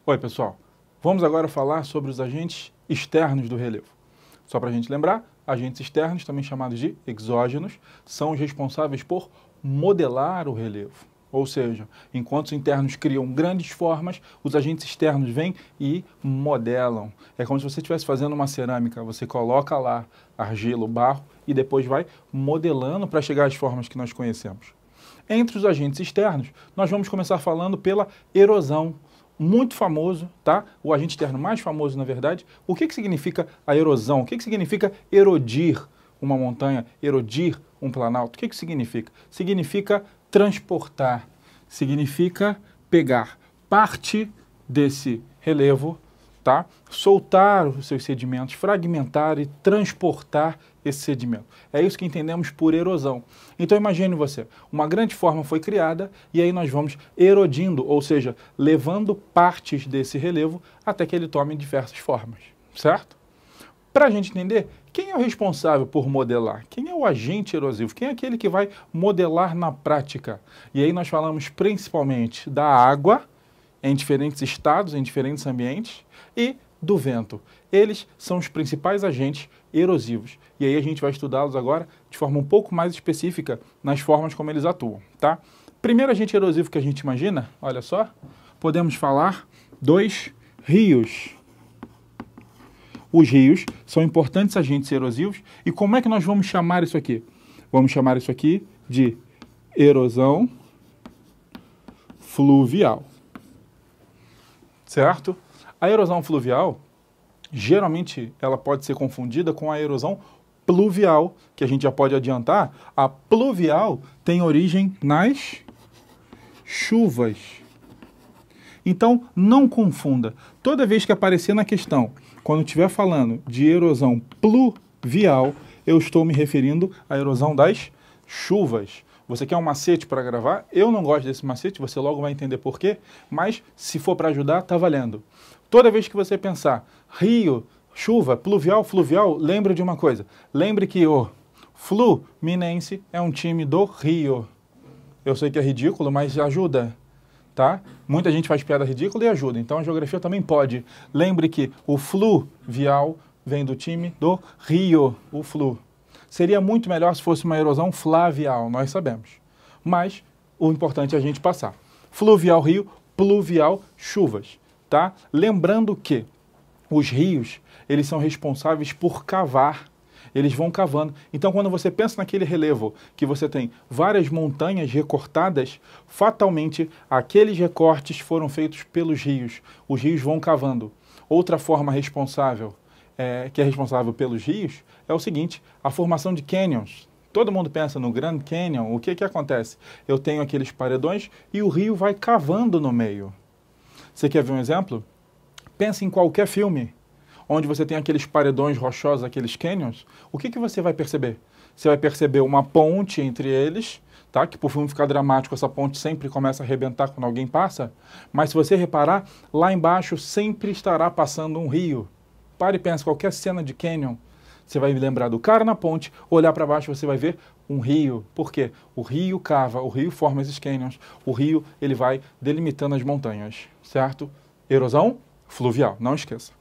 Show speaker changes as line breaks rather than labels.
Oi, pessoal. Vamos agora falar sobre os agentes externos do relevo. Só para a gente lembrar, agentes externos, também chamados de exógenos, são os responsáveis por modelar o relevo. Ou seja, enquanto os internos criam grandes formas, os agentes externos vêm e modelam. É como se você estivesse fazendo uma cerâmica, você coloca lá argila, barro e depois vai modelando para chegar às formas que nós conhecemos. Entre os agentes externos, nós vamos começar falando pela erosão. Muito famoso, tá? O agente externo mais famoso, na verdade. O que significa a erosão? O que significa erodir uma montanha, erodir um planalto? O que significa? Significa transportar, significa pegar parte desse relevo, tá? Soltar os seus sedimentos, fragmentar e transportar esse sedimento. É isso que entendemos por erosão. Então imagine você, uma grande forma foi criada e aí nós vamos erodindo, ou seja, levando partes desse relevo até que ele tome diversas formas, certo? Para a gente entender, quem é o responsável por modelar? Quem é o agente erosivo? Quem é aquele que vai modelar na prática? E aí nós falamos principalmente da água, em diferentes estados, em diferentes ambientes, e do vento. Eles são os principais agentes erosivos. E aí a gente vai estudá-los agora de forma um pouco mais específica nas formas como eles atuam, tá? Primeiro agente erosivo que a gente imagina, olha só, podemos falar dos rios. Os rios são importantes agentes erosivos. E como é que nós vamos chamar isso aqui? Vamos chamar isso aqui de erosão fluvial. Certo? A erosão fluvial, geralmente, ela pode ser confundida com a erosão pluvial, que a gente já pode adiantar. A pluvial tem origem nas chuvas. Então, não confunda. Toda vez que aparecer na questão, quando estiver falando de erosão pluvial, eu estou me referindo à erosão das chuvas. Você quer um macete para gravar? Eu não gosto desse macete, você logo vai entender por quê, mas se for para ajudar, tá valendo. Toda vez que você pensar rio, chuva, pluvial, fluvial, lembre de uma coisa. Lembre que o Fluminense é um time do Rio. Eu sei que é ridículo, mas ajuda, tá? Muita gente faz piada ridícula e ajuda, então a geografia também pode. Lembre que o fluvial vem do time do Rio, o Flu. Seria muito melhor se fosse uma erosão flavial, nós sabemos. Mas o importante é a gente passar. Fluvial rio, pluvial chuvas, tá? Lembrando que os rios, eles são responsáveis por cavar. Eles vão cavando. Então, quando você pensa naquele relevo que você tem várias montanhas recortadas, fatalmente aqueles recortes foram feitos pelos rios. Os rios vão cavando. Outra forma responsável que é responsável pelos rios, é o seguinte, a formação de canyons. Todo mundo pensa no Grand Canyon, o que acontece? Eu tenho aqueles paredões e o rio vai cavando no meio. Você quer ver um exemplo? Pensa em qualquer filme, onde você tem aqueles paredões rochosos, aqueles canyons, o que você vai perceber? Você vai perceber uma ponte entre eles, tá? Que por filme ficar dramático, essa ponte sempre começa a arrebentar quando alguém passa, mas se você reparar, lá embaixo sempre estará passando um rio. Pare e pensa, qualquer cena de canyon, você vai lembrar do cara na ponte, olhar para baixo você vai ver um rio. Por quê? O rio cava, o rio forma esses canyons, o rio ele vai delimitando as montanhas, certo? Erosão fluvial, não esqueça.